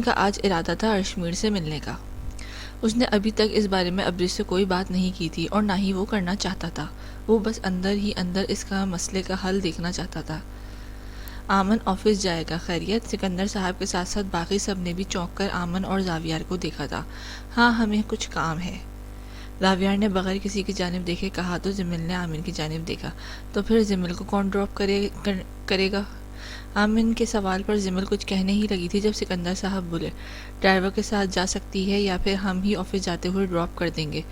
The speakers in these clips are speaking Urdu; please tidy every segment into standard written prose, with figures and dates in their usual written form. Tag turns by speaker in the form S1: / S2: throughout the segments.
S1: کا آج ارادہ تھا ارشمیر سے ملنے کا۔ اس نے ابھی تک اس بارے میں ابری سے کوئی بات نہیں کی تھی اور نہ ہی وہ کرنا چاہتا تھا۔ وہ بس اندر ہی اندر اس کا مسئلے کا حل دیکھنا چاہتا تھا۔ آمن آفس جائے گا خیریت؟ سکندر صاحب کے ساتھ ساتھ باقی سب نے بھی چونک کر آمن اور زاویار کو دیکھا تھا۔ ہاں ہمیں کچھ کام ہے، زاویار نے بغیر کسی کی جانب دیکھے کہا تو جمیل نے آمن کی جانب دیکھا۔ تو پھر جمیل کو کون ڈراپ کرے گا؟ آمن کے سوال پر جمیل کچھ کہنے ہی لگی تھی جب سکندر صاحب بولے، ڈرائیور کے ساتھ جا سکتی ہے یا پھر ہم ہی آفس جاتے ہوئے ڈراپ کر دیں گے۔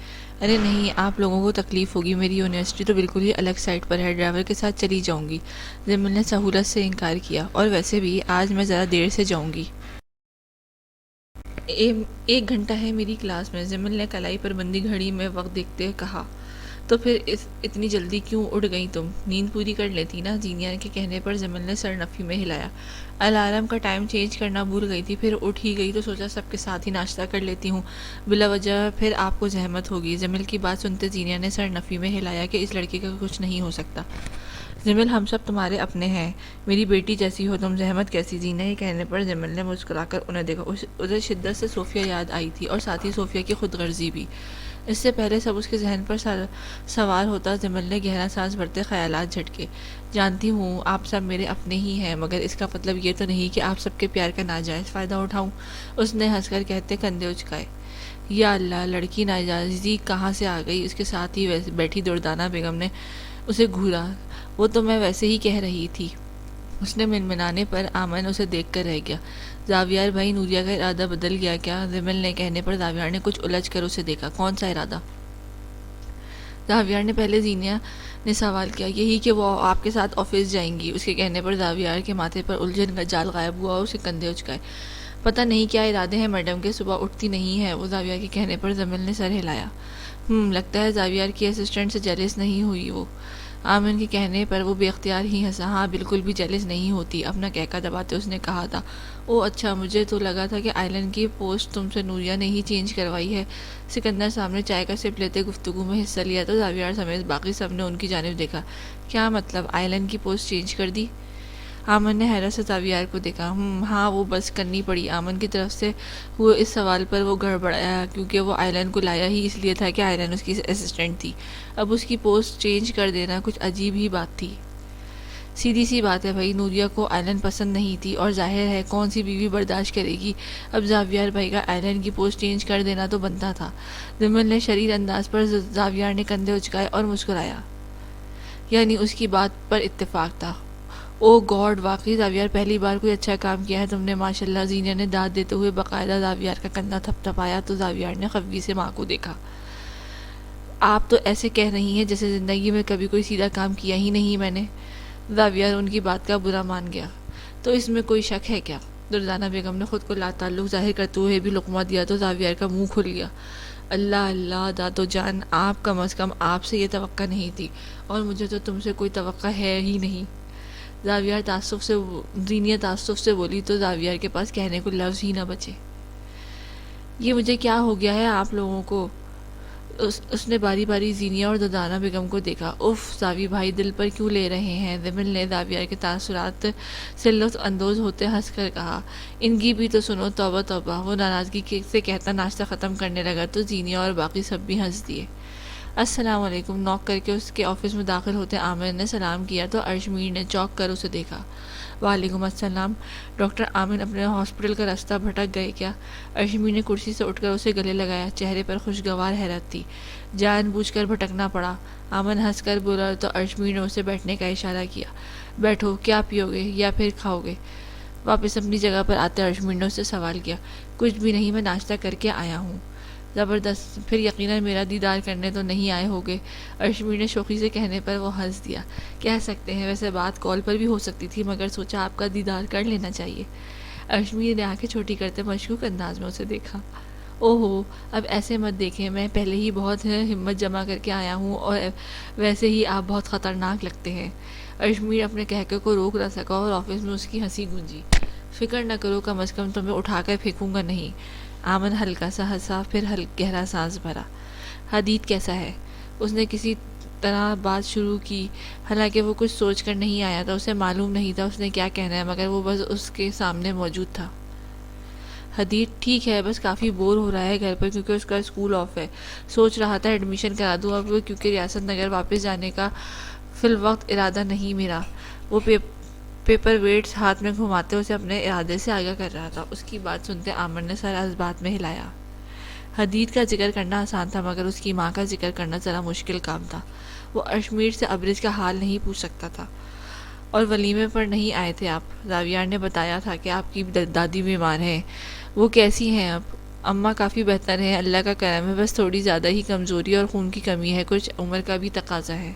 S1: ارے نہیں، آپ لوگوں کو تکلیف ہوگی، میری یونیورسٹی تو بالکل ہی الگ سائٹ پر ہے، ڈرائیور کے ساتھ چلی جاؤں گی۔ جمیل نے سہولت سے انکار کیا، اور ویسے بھی آج میں ذرا دیر سے جاؤں گی۔ 1 گھنٹہ ہے میری کلاس میں، جمیل نے کلائی پر بندی گھڑی میں وقت دیکھتے ہوئے کہا۔ تو پھر اتنی جلدی کیوں اٹھ گئی تم؟ نیند پوری کر لیتی نا؟ زینیا کے کہنے پر جمیل نے سر نفی میں ہلایا۔ الارم کا ٹائم چینج کرنا بھول گئی تھی، پھر اٹھ ہی گئی تو سوچا سب کے ساتھ ہی ناشتہ کر لیتی ہوں، بلا وجہ پھر آپ کو زحمت ہوگی۔ جمیل کی بات سنتے زینیا نے سر نفی میں ہلایا کہ اس لڑکی کا کچھ نہیں ہو سکتا۔ جمیل ہم سب تمہارے اپنے ہیں، میری بیٹی جیسی ہو تم، زحمت کیسی؟ زینیا کے کہنے پر جمیل نے مسکرا کر انہیں دیکھا۔ ادھر شدت سے صوفیہ یاد آئی تھی اور ساتھ ہی صوفیہ کی خود غرضی بھی۔ اس سے پہلے سب اس کے ذہن پر سوار ہوتا، جمیل نے گہرا سانس بھرتے خیالات جھٹکے۔ جانتی ہوں آپ سب میرے اپنے ہی ہیں، مگر اس کا مطلب یہ تو نہیں کہ آپ سب کے پیار کا ناجائز فائدہ اٹھاؤں، اس نے ہنس کر کہتے کندھے اچکائے۔ یا اللہ، لڑکی ناجائزی کہاں سے آ گئی؟ اس کے ساتھ ہی بیٹھی دردانہ بیگم نے اسے گھورا۔ وہ تو میں ویسے ہی کہہ رہی تھی، اس نے منمنانے پر آمن اسے دیکھ کر رہ گیا۔ زاویار بھائی، نوریا کا ارادہ بدل گیا کیا؟ جمیل نے کہنے پر زاویار نے کچھ الجھ کر اسے دیکھا۔ کون سا ارادہ؟ زاویار نے پہلے زینیا نے سوال کیا۔ یہی کہ وہ آپ کے ساتھ آفس جائیں گی، اس کے کہنے پر زاویار کے ماتھے پر الجھن کا جال غائب ہوا اور اسے کندھے اچکائے۔ پتہ نہیں کیا ارادے ہیں میڈم کے، صبح اٹھتی نہیں ہے وہ، زاویار کے کہنے پر جمیل نے سر ہلایا۔ لگتا ہے زاویار کی اسسٹنٹ سے جیلس نہیں ہوئی وہ، آمن کے کہنے پر وہ بے اختیار ہی ہنسا۔ ہاں بالکل بھی جیلس نہیں ہوتی، اپنا کہکا دباتے اس نے کہا تھا۔ او اچھا، مجھے تو لگا تھا کہ آئلینڈ کی پوسٹ تم سے نوریا نے ہی چینج کروائی ہے۔ سکندر صاحب نے چائے کا سپ لیتے گفتگو میں حصہ لیا تو زاویار سمیت باقی سب نے ان کی جانب دیکھا۔ کیا مطلب، آئلینڈ کی پوسٹ چینج کر دی؟ آمن نے حیرت سے زاویار کو دیکھا۔ ہاں وہ بس کرنی پڑی۔ آمن کی طرف سے ہوئے اس سوال پر وہ گڑبڑایا، کیونکہ وہ آئلینڈ کو لایا ہی اس لیے تھا کہ آئلینڈ اس کی اسسٹنٹ تھی، اب اس کی پوسٹ چینج کر دینا کچھ عجیب ہی بات تھی۔ سیدھی سی بات ہے بھائی، نوریا کو آئلینڈ پسند نہیں تھی، اور ظاہر ہے کون سی بیوی برداشت کرے گی اب زاویار بھائی کا آئلینڈ کی پوسٹ چینج کر دینا تو بنتا تھا۔ جمیل نے شریر انداز پر زاویار نے کندھے اچکائے اور مسکرایا۔ یعنی اس کی بات پر اتفاق تھا؟ او گاڈ، واقعی زاویار پہلی بار کوئی اچھا کام کیا ہے تم نے، ماشاءاللہ، زینیا نے داد دیتے ہوئے باقاعدہ زاویار کا کندھا تھپ تھپایا تو زاویار نے خفگی سے ماں کو دیکھا۔ آپ تو ایسے کہہ رہی ہیں جیسے زندگی میں کبھی کوئی سیدھا کام کیا ہی نہیں میں نے۔ زاویار ان کی بات کا برا مان گیا۔ تو اس میں کوئی شک ہے کیا؟ دردانہ بیگم نے خود کو لا تعلق ظاہر کرتے ہوئے بھی لقمہ دیا تو زاویار کا منہ کھل گیا۔ اللہ اللہ دادو جان، آپ کم از کم آپ سے یہ توقع نہیں تھی، اور مجھے تو تم سے کوئی توقع ہے ہی نہیں۔ زینیا تعصب سے بولی تو زاویار کے پاس کہنے کو لفظ ہی نہ بچے۔ یہ مجھے کیا ہو گیا ہے آپ لوگوں کو؟ اس نے باری باری زینیا اور دردانہ بیگم کو دیکھا۔ اف زاوی بھائی، دل پر کیوں لے رہے ہیں؟ جمیل نے زاویار کے تاثرات سے لطف اندوز ہوتے ہنس کر کہا۔ ان کی بھی تو سنو، توبہ توبہ، وہ ناراضگی سے کہتا ناشتہ ختم کرنے لگا تو زینیا اور باقی سب بھی ہنس دیے۔ السلام علیکم، نوک کر کے اس کے آفس میں داخل ہوتے عامر نے سلام کیا تو ارشمیر نے چونک کر اسے دیکھا۔ وعلیکم السلام۔ ڈاکٹر آمن اپنے ہاسپٹل کا راستہ بھٹک گئے کیا؟ ارشمیر نے کرسی سے اٹھ کر اسے گلے لگایا، چہرے پر خوشگوار حیرت تھی۔ جان بوجھ کر بھٹکنا پڑا، آمن ہنس کر بولا تو ارشمیر نے اسے بیٹھنے کا اشارہ کیا۔ بیٹھو، کیا پیو گے یا پھر کھاؤ گے؟ واپس اپنی جگہ پر آتے ارشمیر نے اس سے سوال کیا۔ کچھ بھی نہیں، میں ناشتہ کر کے آیا ہوں۔ زبردست، پھر یقیناً میرا دیدار کرنے تو نہیں آئے ہوگے؟ ارشمیر نے شوخی سے کہنے پر وہ ہنس دیا۔ کہہ سکتے ہیں، ویسے بات کال پر بھی ہو سکتی تھی، مگر سوچا آپ کا دیدار کر لینا چاہیے۔ ارشمیر نے آنکھیں چھوٹی کرتے مشکوک انداز میں اسے دیکھا۔ اوہو، اب ایسے مت دیکھیں، میں پہلے ہی بہت ہمت جمع کر کے آیا ہوں، اور ویسے ہی آپ بہت خطرناک لگتے ہیں۔ ارشمیر اپنے کہکے کو روک نہ سکا اور آفس میں اس کی ہنسی گونجی۔ فکر نہ کرو، کم از کم تمہیں اٹھا کر پھینکوں گا نہیں۔ آمن ہلکا سا ہنسا، پھر گہرا سانس بھرا۔ حدید کیسا ہے؟ اس نے کسی طرح بات شروع کی، حالانکہ وہ کچھ سوچ کر نہیں آیا تھا، اسے معلوم نہیں تھا اس نے کیا کہنا ہے، مگر وہ بس اس کے سامنے موجود تھا۔ حدید ٹھیک ہے، بس کافی بور ہو رہا ہے گھر پر کیونکہ اس کا اسکول آف ہے، سوچ رہا تھا ایڈمیشن کرا دوں اب کیونکہ ریاست نگر واپس جانے کا فی الوقت ارادہ نہیں میرا۔ وہ پیپر ویٹس ہاتھ میں گھماتے اسے اپنے ارادے سے آگاہ کر رہا تھا۔ اس کی بات سنتے عامر نے سر اس بات میں ہلایا۔ حدید کا ذکر کرنا آسان تھا مگر اس کی ماں کا ذکر کرنا ذرا مشکل کام تھا۔ وہ اشمیر سے ابرز کا حال نہیں پوچھ سکتا تھا۔ اور ولیمے پر نہیں آئے تھے آپ؟ راویار نے بتایا تھا کہ آپ کی دادی بیمار ہیں۔ وہ کیسی ہیں اب؟ اماں کافی بہتر ہیں، اللہ کا کرم ہے، بس تھوڑی زیادہ ہی کمزوری اور خون کی کمی ہے، کچھ عمر کا بھی تقاضا ہے۔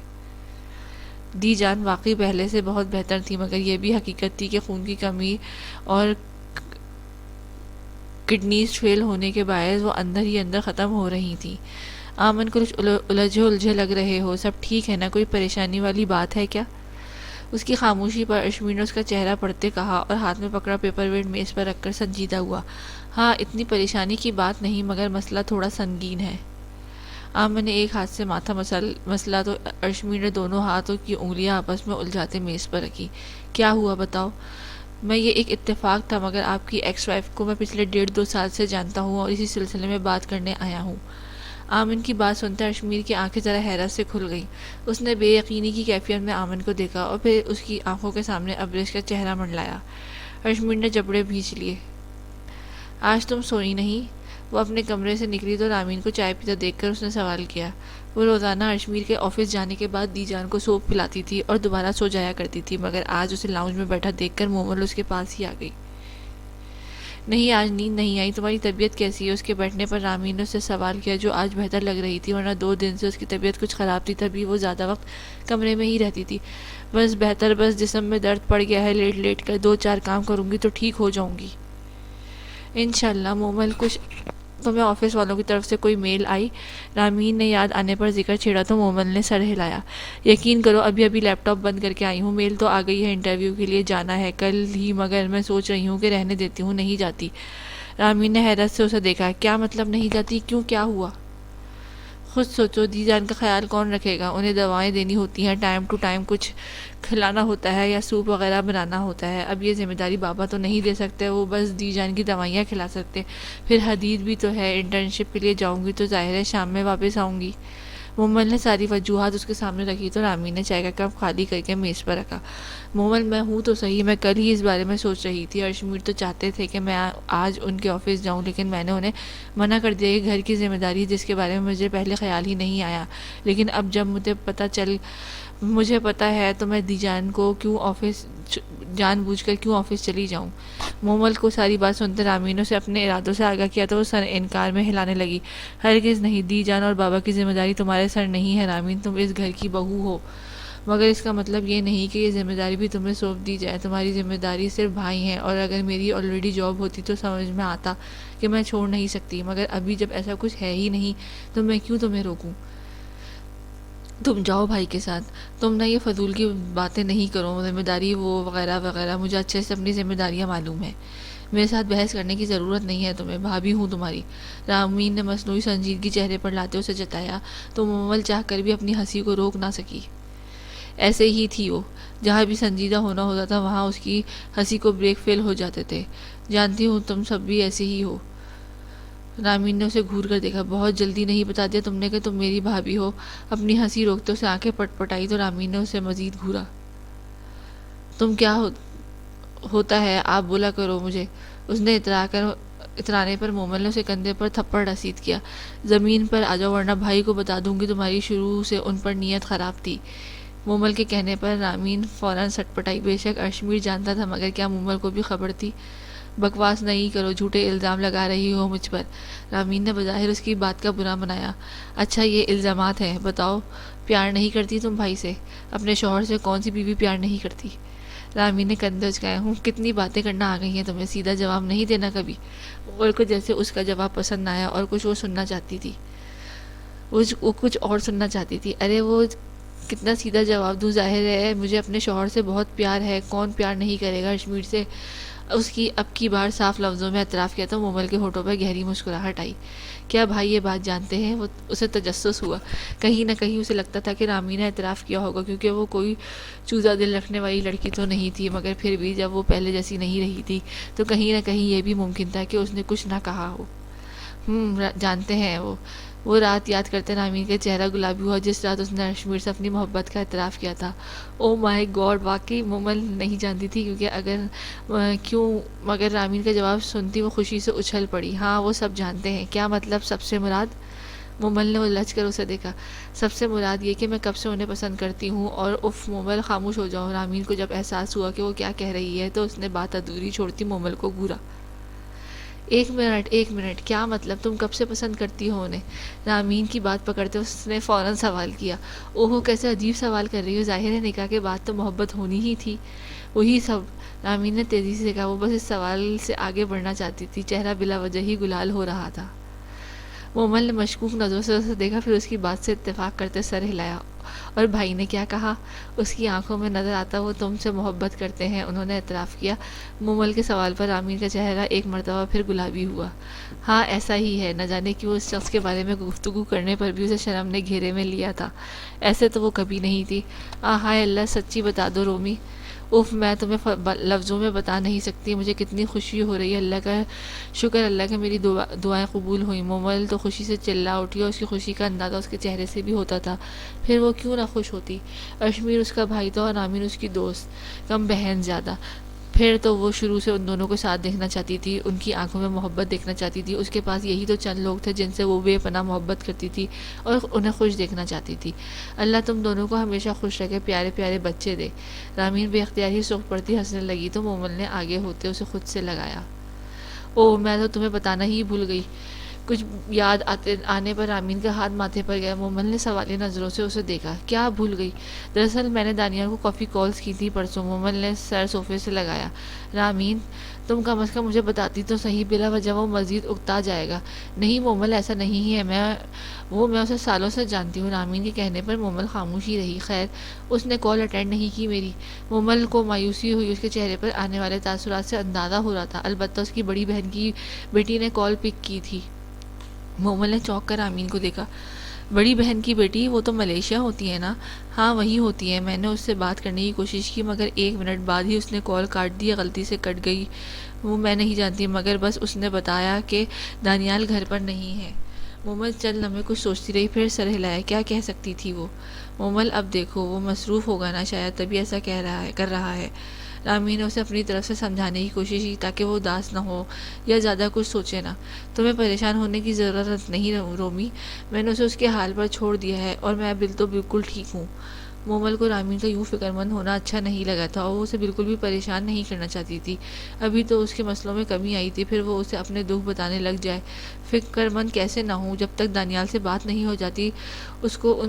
S1: دی جان واقعی پہلے سے بہت بہتر تھی مگر یہ بھی حقیقت تھی کہ خون کی کمی اور کڈنیز فیل ہونے کے باعث وہ اندر ہی اندر ختم ہو رہی تھیں۔ آمن کو کچھ الجھے لگ رہے ہو، سب ٹھیک ہے نا؟ کوئی پریشانی والی بات ہے کیا؟ اس کی خاموشی پر اشمیر نے اس کا چہرہ پڑھتے کہا اور ہاتھ میں پکڑا پیپر ویٹ میز پر رکھ کر سنجیدہ ہوا۔ ہاں، اتنی پریشانی کی بات نہیں مگر مسئلہ تھوڑا سنگین ہے۔ آمن نے ایک ہاتھ سے ماتھا مسئلہ تو اشمیر نے دونوں ہاتھوں کی انگلیاں آپس میں الجھاتے میز پر رکھی۔ کیا ہوا بتاؤ؟ میں یہ ایک اتفاق تھا مگر آپ کی ایکس وائف کو میں پچھلے 1.5-2 سال سے جانتا ہوں اور اسی سلسلے میں بات کرنے آیا ہوں۔ آمن کی بات سنتے اشمیر کی آنکھیں ذرا حیرت سے کھل گئیں۔ اس نے بے یقینی کی کیفیت میں آمن کو دیکھا اور پھر اس کی آنکھوں کے سامنے ابریش کا چہرہ منڈلایا۔ اشمیر نے جبڑے بھینچ لیے۔ آج تم سوئی نہیں؟ وہ اپنے کمرے سے نکلی تو رامین کو چائے پیتا دیکھ کر اس نے سوال کیا۔ وہ روزانہ اشمیر کے آفس جانے کے بعد دی جان کو سوپ پلاتی تھی اور دوبارہ سو جایا کرتی تھی مگر آج اسے لاؤنج میں بیٹھا دیکھ کر مومل اس کے پاس ہی آ گئی۔ نہیں، آج نیند نہیں آئی، تمہاری طبیعت کیسی ہے؟ اس کے بیٹھنے پر رامین نے اس سے سوال کیا جو آج بہتر لگ رہی تھی ورنہ 2 دن سے اس کی طبیعت کچھ خراب تھی، تبھی وہ زیادہ وقت کمرے میں ہی رہتی تھی۔ بس بہتر، بس جسم میں درد پڑ گیا ہے، لیٹ لیٹ کر 2-4 کام کروں گی تو ٹھیک ہو جاؤں گی انشاءاللہ۔ مومل، کچھ تمہیں آفس والوں کی طرف سے کوئی میل آئی؟ رامین نے یاد آنے پر ذکر چھیڑا تو مومل نے سر ہلایا۔ یقین کرو ابھی لیپ ٹاپ بند کر کے آئی ہوں، میل تو آ گئی ہے، انٹرویو کے لیے جانا ہے کل ہی مگر میں سوچ رہی ہوں کہ رہنے دیتی ہوں، نہیں جاتی۔ رامین نے حیرت سے اسے دیکھا۔ کیا مطلب نہیں جاتی؟ کیوں، کیا ہوا؟ خود سوچو، دی جان کا خیال کون رکھے گا؟ انہیں دوائیں دینی ہوتی ہیں، ٹائم ٹو ٹائم کچھ کھلانا ہوتا ہے یا سوپ وغیرہ بنانا ہوتا ہے۔ اب یہ ذمہ داری بابا تو نہیں دے سکتے، وہ بس دی جان کی دوائیاں کھلا سکتے۔ پھر حدید بھی تو ہے، انٹرنشپ کے لیے جاؤں گی تو ظاہر ہے شام میں واپس آؤں گی۔ مومل نے ساری وجوہات اس کے سامنے رکھی تو رامین نے چائے کا کپ خالی کر کے میز پر رکھا۔ مومل، میں ہوں تو صحیح، میں کل ہی اس بارے میں سوچ رہی تھی۔ اشمیر تو چاہتے تھے کہ میں آج ان کے آفس جاؤں لیکن میں نے انہیں منع کر دیا کہ گھر کی ذمہ داری جس کے بارے میں مجھے پہلے خیال ہی نہیں آیا، لیکن اب جب مجھے پتہ ہے تو میں دی جان کو جان بوجھ کر کیوں آفس چلی جاؤں۔ مومل کو ساری بات سنتے رامین نے اسے اپنے ارادوں سے آگاہ کیا تو وہ سر انکار میں ہلانے لگی۔ ہرگز نہیں، دی جان اور بابا کی ذمہ داری تمہارے سر نہیں ہے رامین، تم اس گھر کی بہو ہو مگر اس کا مطلب یہ نہیں کہ یہ ذمہ داری بھی تمہیں سونپ دی جائے۔ تمہاری ذمہ داری صرف بھائی ہیں اور اگر میری آلریڈی جاب ہوتی تو سمجھ میں آتا کہ میں چھوڑ نہیں سکتی مگر ابھی جب ایسا کچھ ہے ہی نہیں تو میں کیوں تمہیں روکوں؟ تم جاؤ بھائی کے ساتھ، تم نہ یہ فضول کی باتیں نہیں کرو، ذمہ داری وہ وغیرہ وغیرہ، مجھے اچھے سے اپنی ذمہ داریاں معلوم ہیں، میرے ساتھ بحث کرنے کی ضرورت نہیں ہے تمہیں، بھابھی ہوں تمہاری۔ رامین نے مصنوعی سنجیدگی چہرے پر لاتے اسے جتایا تو مومل چاہ کر بھی اپنی ہنسی کو روک نہ سکی۔ ایسے ہی تھی وہ، جہاں بھی سنجیدہ ہونا ہوتا تھا وہاں اس کی ہنسی کو بریک فیل ہو جاتے تھے۔ جانتی ہوں تم سب بھی ایسے ہی ہو۔ رامین نے اسے گھور کر دیکھا۔ بہت جلدی نہیں بتا دیا تم نے کہ تم میری بھابھی ہو؟ اپنی ہنسی روکتے اسے آنکھیں پٹ پٹائی تو رامین نے اسے مزید گھورا۔ تم کیا ہوتا ہے آپ بولا کرو مجھے۔ اس نے اترانے پر مومل نے اسے کندھے پر تھپڑ رسید کیا۔ زمین پر آ جاؤ ورنہ بھائی کو بتا دوں گی تمہاری شروع سے ان پر نیت خراب تھی۔ مومل کے کہنے پر رامین فوراً سٹ پٹائی۔ بے شک اشمیر جانتا تھا مگر کیا مومل کو بھی خبر تھی؟ بکواس نہیں کرو، جھوٹے الزام لگا رہی ہو مجھ پر۔ رامین نے بظاہر اس کی بات کا برا منایا۔ اچھا یہ الزامات ہیں، بتاؤ پیار نہیں کرتی تم بھائی سے؟ اپنے شوہر سے کون سی بیوی پیار نہیں کرتی؟ رامین نے کندھے اچکائے۔ ہوں، کتنی باتیں کرنا آ گئی ہیں تمہیں، سیدھا جواب نہیں دینا کبھی؟ مومل کو جیسے اس کا جواب پسند نہ آیا اور کچھ وہ سننا چاہتی تھی، وہ کچھ اور سننا چاہتی تھی۔ ارے وہ کتنا سیدھا جواب دوں، ظاہر ہے مجھے اپنے شوہر سے بہت پیار ہے، کون پیار نہیں کرے گا اشمیر سے؟ اس کی اب کی بار صاف لفظوں میں اعتراف کیا تو مومل کے ہونٹوں پر گہری مسکراہٹ آئی۔ کیا بھائی یہ بات جانتے ہیں؟ وہ اسے تجسس ہوا، کہیں نہ کہیں اسے لگتا تھا کہ رامین نے اعتراف کیا ہوگا، کیونکہ وہ کوئی چوزا دل رکھنے والی لڑکی تو نہیں تھی، مگر پھر بھی جب وہ پہلے جیسی نہیں رہی تھی تو کہیں نہ کہیں یہ بھی ممکن تھا کہ اس نے کچھ نہ کہا ہو۔ جانتے ہیں وہ رات یاد کرتے رامین کا چہرہ گلابی ہوا جس رات اس نے اشمیر سے اپنی محبت کا اعتراف کیا تھا۔ او مائی گاڈ، واقعی مومل نہیں جانتی تھی مگر رامین کا جواب سنتی وہ خوشی سے اچھل پڑی۔ ہاں وہ سب جانتے ہیں۔ کیا مطلب سب سے مراد؟ مومل نے الجھ کر اسے دیکھا۔ سب سے مراد یہ کہ میں کب سے انہیں پسند کرتی ہوں اور اف مومل خاموش ہو جاؤ۔ رامین کو جب احساس ہوا کہ وہ کیا کہہ رہی ہے تو اس نے بات ادھوری چھوڑتی مومل کو گھورا۔ ایک منٹ، کیا مطلب؟ تم کب سے پسند کرتی ہو انہیں؟ رامین کی بات پکڑتے اس نے فوراً سوال کیا۔ اوہو، کیسے عجیب سوال کر رہی ہو، ظاہر ہے نکاح کے بعد تو محبت ہونی ہی تھی۔ وہی سب، رامین نے تیزی سے کہا۔ وہ بس اس سوال سے آگے بڑھنا چاہتی تھی، چہرہ بلا وجہ ہی گلال ہو رہا تھا۔ مومل نے مشکوک نظروں سے اسے دیکھا، پھر اس کی بات سے اتفاق کرتے سر ہلایا۔ اور بھائی نے کیا کہا؟ اس کی آنکھوں میں نظر آتا وہ تم سے محبت کرتے ہیں، انہوں نے اعتراف کیا۔ مومل کے سوال پر رامین کا چہرہ ایک مرتبہ پھر گلابی ہوا۔ ہاں ایسا ہی ہے، نہ جانے کیوں اس شخص کے بارے میں گفتگو کرنے پر بھی اسے شرم نے گھیرے میں لیا تھا، ایسے تو وہ کبھی نہیں تھی۔ ہائے اللہ، سچی بتا دو رومی۔ اف، میں تمہیں لفظوں میں بتا نہیں سکتی مجھے کتنی خوشی ہو رہی ہے۔ اللہ کا شکر، اللہ کہ میری دعائیں قبول ہوئیں۔ مومل تو خوشی سے چلا اٹھی اور اس کی خوشی کا اندازہ اس کے چہرے سے بھی ہوتا تھا، پھر وہ کیوں نہ خوش ہوتی؟ اشمیر اس کا بھائی تھا اور رامین اس کی دوست، کم بہن زیادہ۔ پھر تو وہ شروع سے ان دونوں کو ساتھ دیکھنا چاہتی تھی، ان کی آنکھوں میں محبت دیکھنا چاہتی تھی۔ اس کے پاس یہی تو چند لوگ تھے جن سے وہ بے پناہ محبت کرتی تھی اور انہیں خوش دیکھنا چاہتی تھی۔ اللہ تم دونوں کو ہمیشہ خوش رکھے، پیارے پیارے بچے دے۔ رامین بے اختیار ہی سرخ پڑتی ہنسنے لگی تو مومل نے آگے ہوتے اسے خود سے لگایا۔ او، میں تو تمہیں بتانا ہی بھول گئی۔ کچھ یاد آنے پر رامین کا ہاتھ ماتھے پر گیا۔ مومل نے سوالیہ نظروں سے اسے دیکھا۔ کیا بھول گئی؟ دراصل میں نے دانیال کو کافی کالز کی تھی پرسوں۔ مومل نے سر صوفے سے لگایا۔ رامین، تم کم از کم مجھے بتاتی تو صحیح، بلا وجہ وہ مزید اکتا جائے گا۔ نہیں مومل، ایسا نہیں ہے، میں اسے سالوں سے جانتی ہوں۔ رامین کے کہنے پر مومل خاموش ہی رہی۔ خیر، اس نے کال اٹینڈ نہیں کی میری۔ مومل کو مایوسی ہوئی، اس کے چہرے پر آنے والے تاثرات سے اندازہ ہو رہا تھا۔ البتہ اس کی بڑی بہن کی بیٹی نے کال پک کی تھی۔ مومل نے چونک کر رامین کو دیکھا۔ بڑی بہن کی بیٹی؟ وہ تو ملیشیا ہوتی ہے نا؟ ہاں وہی ہوتی ہے۔ میں نے اس سے بات کرنے کی کوشش کی مگر 1 منٹ بعد ہی اس نے کال کاٹ دی، غلطی سے کٹ گئی۔ وہ میں نہیں جانتی، مگر بس اس نے بتایا کہ دانیال گھر پر نہیں ہے۔ مومل چند لمحے کچھ سوچتی رہی، پھر سر ہلایا۔ کیا کہہ سکتی تھی وہ؟ مومل، اب دیکھو وہ مصروف ہوگا نا، شاید تبھی ایسا کر رہا ہے۔ رامین نے اسے اپنی طرف سے سمجھانے کی کوشش کی تاکہ وہ اداس نہ ہو یا زیادہ کچھ سوچے نہ۔ تمہیں پریشان ہونے کی ضرورت نہیں رومی، میں نے اسے اس کے حال پر چھوڑ دیا ہے اور میں تو بالکل ٹھیک ہوں۔ مومل کو رامین کا یوں فکر مند ہونا اچھا نہیں لگا تھا اور وہ اسے بالکل بھی پریشان نہیں کرنا چاہتی تھی۔ ابھی تو اس کے مسئلوں میں کمی آئی تھی، پھر وہ اسے اپنے دکھ بتانے لگ جائے۔ فکر مند کیسے نہ ہوں؟ جب تک دانیال سے بات نہیں ہو جاتی اس کو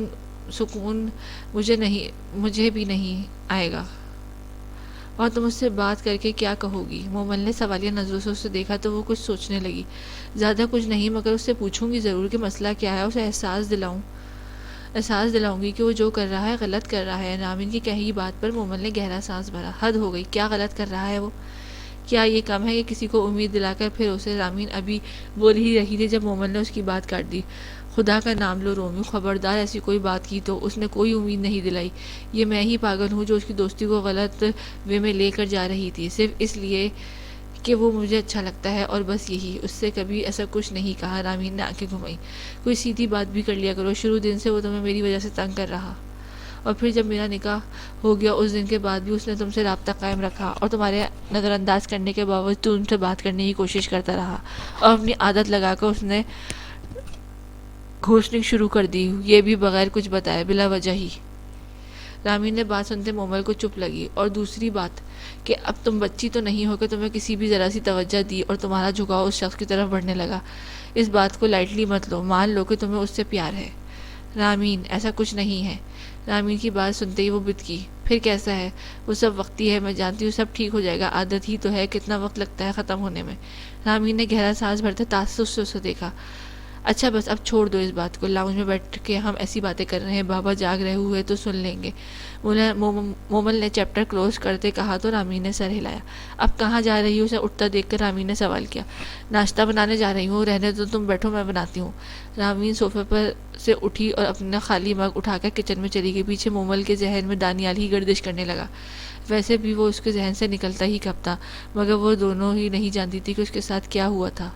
S1: سکون مجھے بھی نہیں آئے گا۔ اور تم اس سے بات کر کے کیا کہو گی؟ مومل نے سوالیہ نظروں سے اسے دیکھا تو وہ کچھ سوچنے لگی۔ زیادہ کچھ نہیں، مگر اس سے پوچھوں گی ضرور کہ مسئلہ کیا ہے، اسے احساس دلاؤں گی کہ وہ جو کر رہا ہے غلط کر رہا ہے۔ رامین کی کہی بات پر مومل نے گہرا سانس بھرا۔ حد ہو گئی، کیا غلط کر رہا ہے وہ؟ کیا یہ کم ہے کہ کسی کو امید دلا کر پھر اسے؟ رامین ابھی بول ہی رہی تھی جب مومل نے اس کی بات کاٹ دی۔ خدا کا نام لو رومی، خبردار ایسی کوئی بات کی تو؟ اس نے کوئی امید نہیں دلائی، یہ میں ہی پاگل ہوں جو اس کی دوستی کو غلط وے میں لے کر جا رہی تھی، صرف اس لیے کہ وہ مجھے اچھا لگتا ہے اور بس یہی۔ اس سے کبھی ایسا کچھ نہیں کہا۔ رامین نے آنکھیں گھمائی۔ کوئی سیدھی بات بھی کر لیا کرو، شروع دن سے وہ تمہیں میری وجہ سے تنگ کر رہا، اور پھر جب میرا نکاح ہو گیا اس دن کے بعد بھی اس نے تم سے رابطہ قائم رکھا اور تمہارے نظر انداز کرنے کے باوجود تم سے بات کرنے کی کوشش کرتا رہا، اور اپنی عادت لگا کر اس نے گھوسنی شروع کر دی، یہ بھی بغیر کچھ بتائے، بلا وجہ ہی۔ رامین نے بات سنتے مومل کو چپ لگی۔ اور دوسری بات کہ اب تم بچی تو نہیں ہو کہ تمہیں کسی بھی ذرا سی توجہ دی اور تمہارا جھکاؤ اس شخص کی طرف بڑھنے لگا۔ اس بات کو لائٹلی مت لو، مان لو کہ تمہیں اس سے پیار ہے۔ رامین، ایسا کچھ نہیں ہے۔ رامین کی بات سنتے ہی وہ بتکی۔ پھر کیسا ہے؟ وہ سب وقتی ہے، میں جانتی ہوں سب ٹھیک ہو جائے گا، عادت ہی تو ہے، کتنا وقت لگتا ہے ختم ہونے میں۔ رامین نے گہرا سانس بھرتے تعصب سے اسے دیکھا۔ اچھا بس اب چھوڑ دو اس بات کو، لاؤنج میں بیٹھ کے ہم ایسی باتیں کر رہے ہیں، بابا جاگ رہے ہوئے تو سن لیں گے۔ مومل نے چیپٹر کلوز کرتے کہا تو رامین نے سر ہلایا۔ اب کہاں جا رہی ہو؟ اسے اٹھتا دیکھ کر رامین نے سوال کیا۔ ناشتہ بنانے جا رہی ہوں، رہنے تو تم بیٹھو میں بناتی ہوں۔ رامین صوفے پر سے اٹھی اور اپنا خالی مگ اٹھا کر کچن میں چلی گئی۔ پیچھے مومل کے ذہن میں دانیال ہی گردش کرنے لگا۔ ویسے بھی وہ اس کے ذہن سے نکلتا ہی کب تھا، مگر وہ دونوں ہی نہیں جانتی تھی کہ اس کے ساتھ کیا ہوا تھا۔